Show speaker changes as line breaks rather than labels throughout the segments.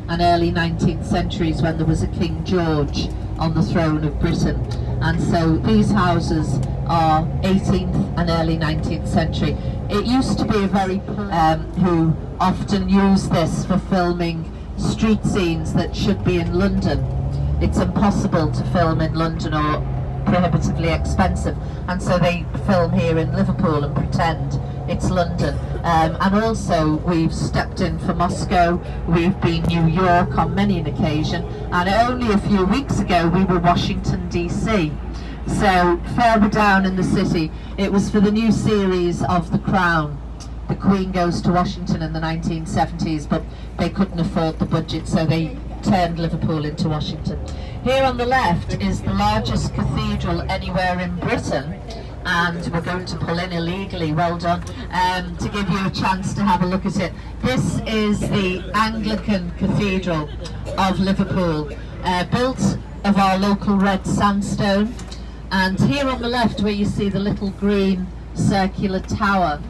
and early 19th centuries when there was a King George on the throne of Britain. And so these houses are 18th and early 19th century. It used to be a very who often used this for filming street scenes that should be in London. It's impossible to film in London or prohibitively expensive, and so they film here in Liverpool and pretend it's London. And also we've stepped in for Moscow, we've been New York on many an occasion, and only a few weeks ago we were Washington DC. So further down in the city, it was for the new series of The Crown. The Queen goes to Washington in the 1970s, but they couldn't afford the budget, so they turned Liverpool into Washington. Here on the left is the largest cathedral anywhere in Britain, and we're going to pull in illegally, well done, to give you a chance to have a look at it. This is the Anglican Cathedral of Liverpool, built of our local red sandstone. And here on the left, where you see the little green circular tower,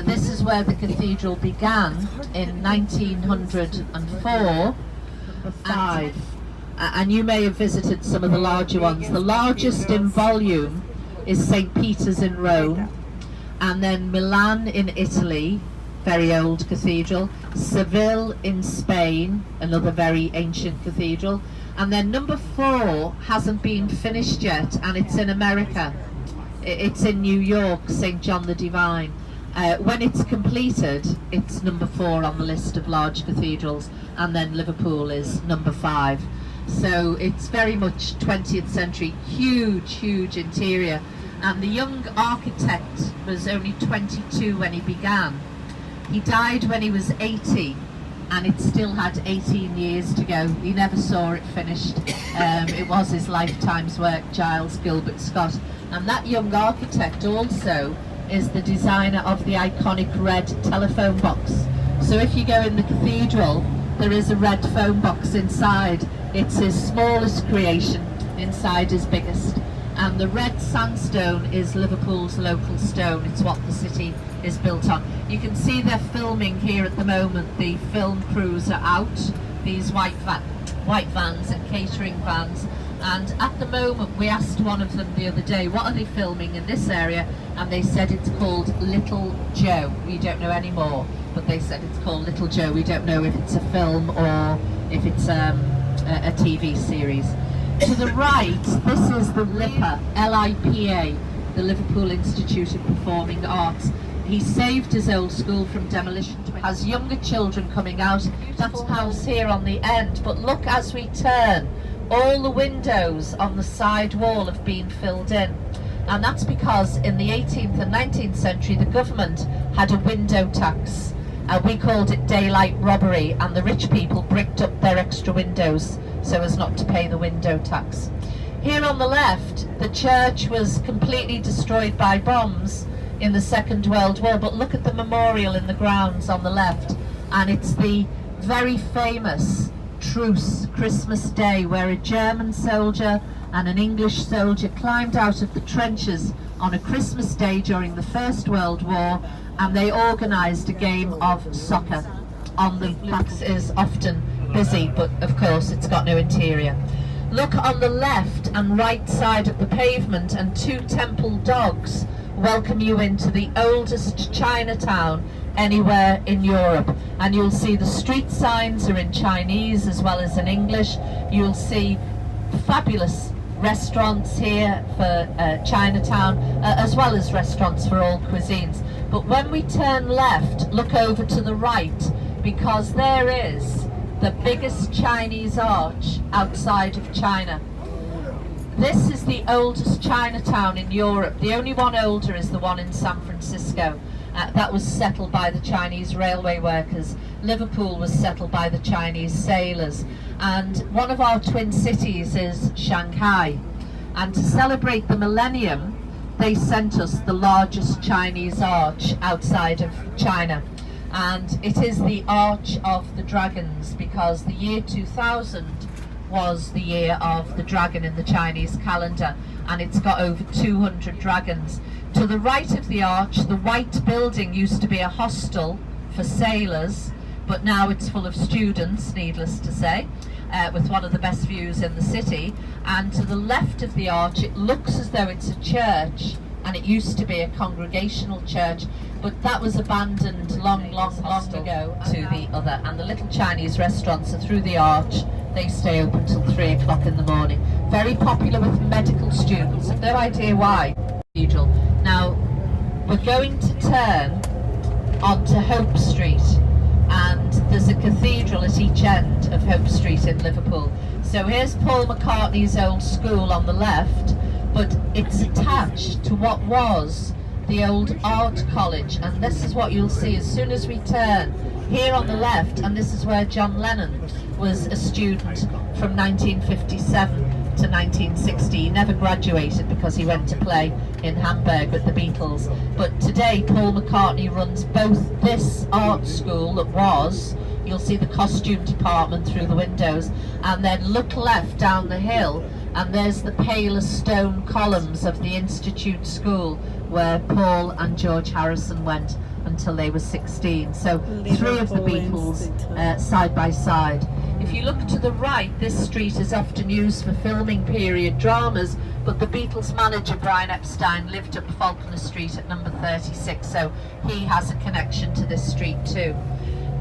this is where the cathedral began in 1904. And you may have visited some of the larger ones. The largest in volume is St. Peter's in Rome, and then Milan in Italy, very old cathedral, Seville in Spain, another very ancient cathedral, and then number 4 hasn't been finished yet, and it's in America. It's in New York, St. John the Divine. When it's completed, it's number 4 on the list of large cathedrals, and then Liverpool is number 5. So it's very much 20th century, huge interior. And the young architect was only 22 when he began. He died when he was 80, and it still had 18 years to go. He never saw it finished. It was his lifetime's work, Giles Gilbert Scott. And that young architect also is the designer of the iconic red telephone box. So if you go in the cathedral, there is a red phone box inside. It's his smallest creation, inside his biggest. And the red sandstone is Liverpool's local stone. It's what the city is built on. You can see they're filming here at the moment. The film crews are out, these white vans and catering vans. And at the moment, we asked one of them the other day, what are they filming in this area? And they said it's called Little Joe. We don't know any more, but they said it's called Little Joe. We don't know if it's a film or if it's a TV series. To the right, this is the LIPA, L-I-P-A, the Liverpool Institute of Performing Arts. He saved his old school from demolition, has younger children coming out. That's house here on the end, but look as we turn, all the windows on the side wall have been filled in. And that's because in the 18th and 19th century, the government had a window tax. We called it daylight robbery, and the rich people bricked up their extra windows so as not to pay the window tax. Here on the left, the church was completely destroyed by bombs in the Second World War, but look at the memorial in the grounds on the left, and it's the very famous truce, Christmas Day, where a German soldier and an English soldier climbed out of the trenches on a Christmas Day during the First World War, and they organised a game of soccer. On the backs is often busy, but of course it's got no interior. Look on the left and right side of the pavement, and 2 temple dogs welcome you into the oldest Chinatown anywhere in Europe. And you'll see the street signs are in Chinese as well as in English. You'll see fabulous restaurants here for Chinatown, as well as restaurants for all cuisines. But when we turn left, look over to the right, because there is the biggest Chinese arch outside of China. This is the oldest Chinatown in Europe. The only one older is the one in San Francisco. That was settled by the Chinese railway workers. Liverpool was settled by the Chinese sailors. And one of our twin cities is Shanghai. And to celebrate the millennium, they sent us the largest Chinese arch outside of China. And it is the Arch of the Dragons, because the year 2000 was the year of the dragon in the Chinese calendar, and it's got over 200 dragons. To the right of the arch, the white building used to be a hostel for sailors, but now it's full of students, needless to say, with one of the best views in the city. And to the left of the arch, it looks as though it's a church, and it used to be a congregational church, but that was abandoned long ago to the other. And the little Chinese restaurants are through the arch. They stay open till 3 o'clock in the morning. Very popular with medical students. I've no idea why. Now, we're going to turn onto Hope Street, and there's a cathedral at each end of Hope Street in Liverpool. So here's Paul McCartney's old school on the left, but it's attached to what was the old art college, and this is what you'll see as soon as we turn here on the left, and this is where John Lennon was a student from 1957 to 1960. He never graduated because he went to play in Hamburg with the Beatles. But today Paul McCartney runs both this art school that was, you'll see the costume department through the windows, and then look left down the hill and there's the paler stone columns of the Institute School where Paul and George Harrison went until they were 16. So three of the Beatles side by side. If you look to the right, this street is often used for filming period dramas, but the Beatles manager Brian Epstein lived up Faulkner Street at number 36, so he has a connection to this street too.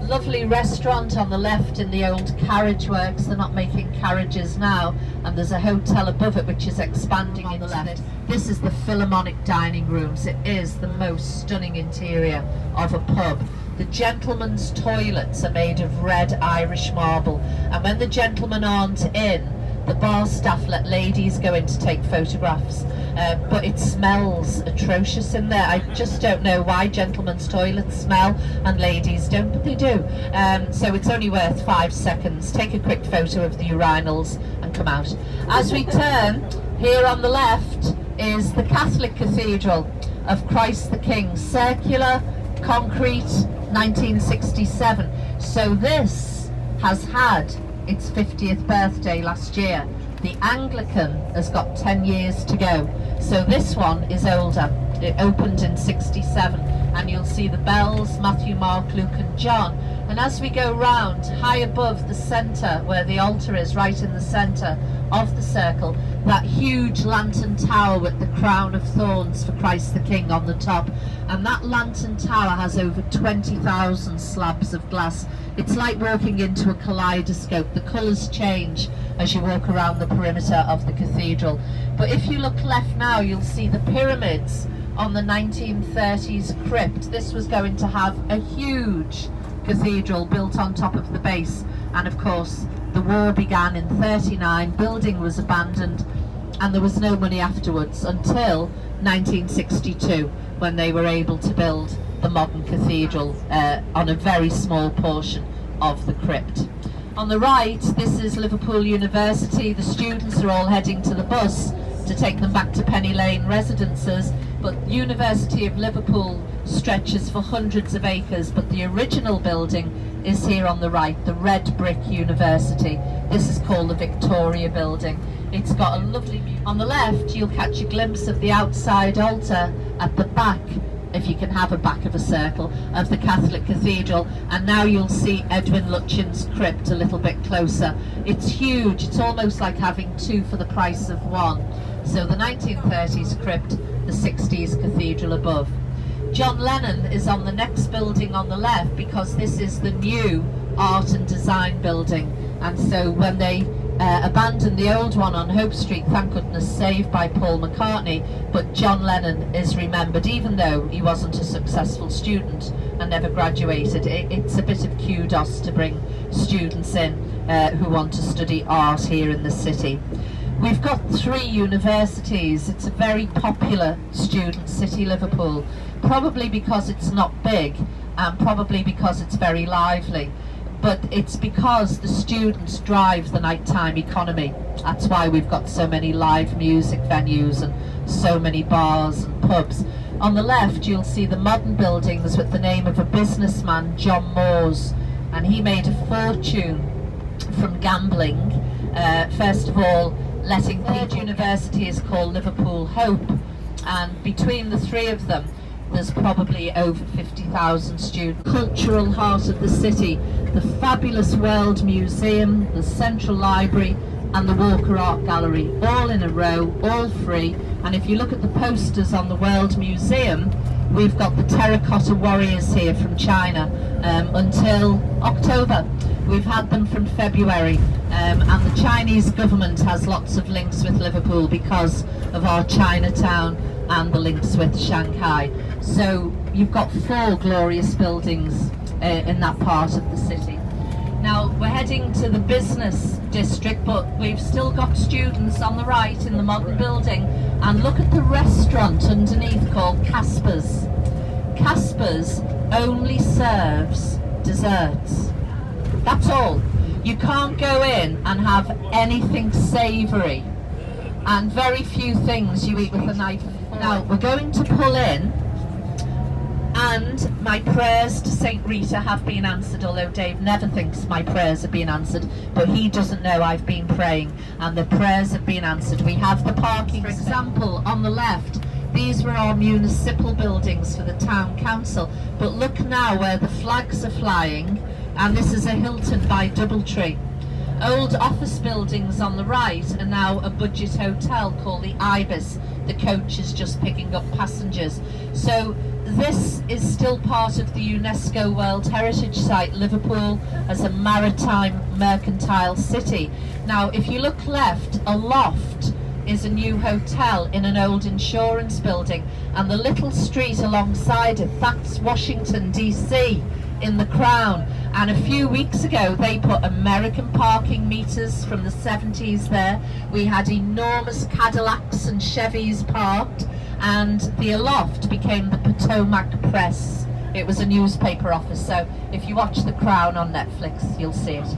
Lovely restaurant on the left in the old carriage works. They're not making carriages now, and there's a hotel above it which is expanding on the left. This is the Philharmonic dining rooms. It is the most stunning interior of a pub. The gentlemen's toilets are made of red Irish marble, and when the gentlemen aren't in, the bar staff let ladies go in to take photographs, but it smells atrocious in there. I just don't know why gentlemen's toilets smell and ladies don't, but they do. So it's only worth 5 seconds. Take a quick photo of the urinals and come out. As we turn, here on the left is the Catholic Cathedral of Christ the King, circular, concrete, 1967. So this has had its 50th birthday last year. The Anglican has got 10 years to go. So this one is older. It opened in 67, and you'll see the bells, Matthew, Mark, Luke and John. And as we go round, high above the centre, where the altar is, right in the centre of the circle, that huge lantern tower with the crown of thorns for Christ the King on the top. And that lantern tower has over 20,000 slabs of glass. It's like walking into a kaleidoscope. The colours change as you walk around the perimeter of the cathedral. But if you look left now, you'll see the pyramids on the 1930s crypt. This was going to have a huge cathedral built on top of the base, and of course the war began in 39, building was abandoned, and there was no money afterwards until 1962, when they were able to build the modern cathedral on a very small portion of the crypt. On the right, this is Liverpool University. The students are all heading to the bus to take them back to Penny Lane residences, but University of Liverpool stretches for hundreds of acres, but the original building is here on the right, the red brick university. This is called the Victoria Building. It's got a lovely view. On the left, you'll catch a glimpse of the outside altar at the back, if you can have a back of a circle, of the Catholic Cathedral. And now you'll see Edwin Lutyens' crypt a little bit closer. It's huge. It's almost like having two for the price of one. So the 1930s crypt, the 60s cathedral above. John Lennon is on the next building on the left, because this is the new art and design building. And so when they abandoned the old one on Hope Street, thank goodness saved by Paul McCartney, but John Lennon is remembered, even though he wasn't a successful student and never graduated. It's a bit of kudos to bring students in who want to study art here in the city. We've got 3 universities. It's a very popular student city, Liverpool, probably because it's not big and probably because it's very lively. But it's because the students drive the nighttime economy. That's why we've got so many live music venues and so many bars and pubs. On the left, you'll see the modern buildings with the name of a businessman, John Moores, and he made a fortune from gambling. First of all, letting the university is called Liverpool Hope, and between the 3 of them, there's probably over 50,000 students. Cultural heart of the city, the fabulous World Museum, the Central Library and the Walker Art Gallery, all in a row, all free. And if you look at the posters on the World Museum, we've got the terracotta warriors here from China until October. We've had them from February, and the Chinese government has lots of links with Liverpool because of our Chinatown and the links with Shanghai. So you've got 4 glorious buildings in that part of the city. Now we're heading to the business district, but we've still got students on the right in the modern building, and look at the restaurant underneath called Casper's. Casper's only serves desserts. That's all. You can't go in and have anything savoury, and very few things you eat with a knife and fork. Now we're going to pull in, and my prayers to St. Rita have been answered, although Dave never thinks my prayers have been answered, but he doesn't know I've been praying, and the prayers have been answered. We have the parking, for example, on the left. These were our municipal buildings for the town council, but look now where the flags are flying, and this is a Hilton by Doubletree. Old office buildings on the right are now a budget hotel called the Ibis. The coach is just picking up passengers. So this is still part of the UNESCO World Heritage Site, Liverpool as a maritime mercantile city. Now if you look left, aloft is a new hotel in an old insurance building, and the little street alongside it, that's Washington DC in the Crown. And a few weeks ago they put American parking meters from the 70s there. We had enormous Cadillacs and Chevys parked, and the aloft became the Potomac Press. It was a newspaper office, so if you watch The Crown on Netflix you'll see it.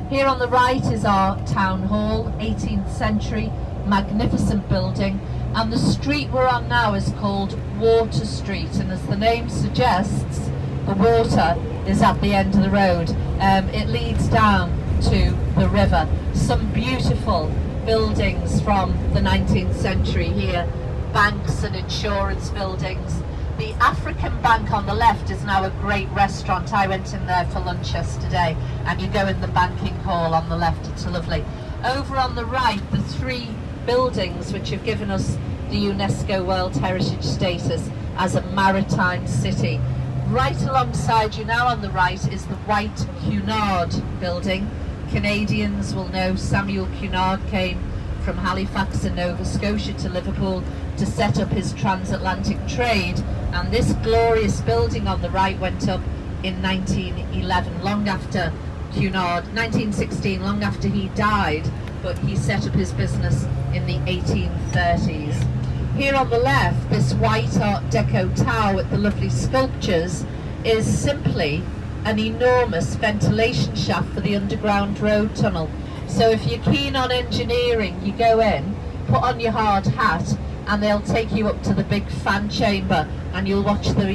Here on the right is our town hall, 18th century, magnificent building, and the street we're on now is called Water Street, and as the name suggests, the water is at the end of the road. It leads down to the river. Some beautiful buildings from the 19th century here, banks and insurance buildings. The African Bank on the left is now a great restaurant. I went in there for lunch yesterday, and you go in the banking hall on the left, it's lovely. Over on the right, the 3 buildings which have given us the UNESCO World Heritage status as a maritime city. Right alongside you now on the right is the White Cunard building. Canadians will know Samuel Cunard came from Halifax in Nova Scotia to Liverpool to set up his transatlantic trade, and this glorious building on the right went up in 1911, long after Cunard, 1916, long after he died, but he set up his business in the 1830s. Here on the left, this white Art Deco tower with the lovely sculptures is simply an enormous ventilation shaft for the underground road tunnel. So if you're keen on engineering, you go in, put on your hard hat, and they'll take you up to the big fan chamber, and you'll watch the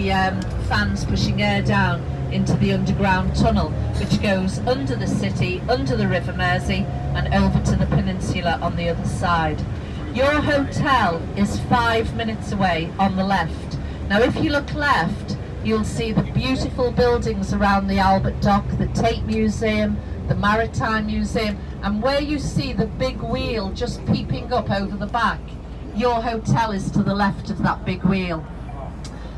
fans pushing air down into the underground tunnel, which goes under the city, under the River Mersey, and over to the peninsula on the other side. Your hotel is 5 minutes away on the left. Now if you look left, you'll see the beautiful buildings around the Albert Dock, the Tate Museum, the Maritime Museum, and where you see the big wheel just peeping up over the back, your hotel is to the left of that big wheel.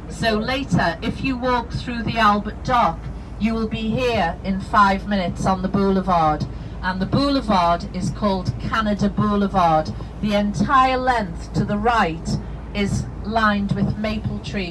So later, if you walk through the Albert Dock, you will be here in 5 minutes on the boulevard. And the boulevard is called Canada Boulevard. The entire length to the right is lined with maple trees.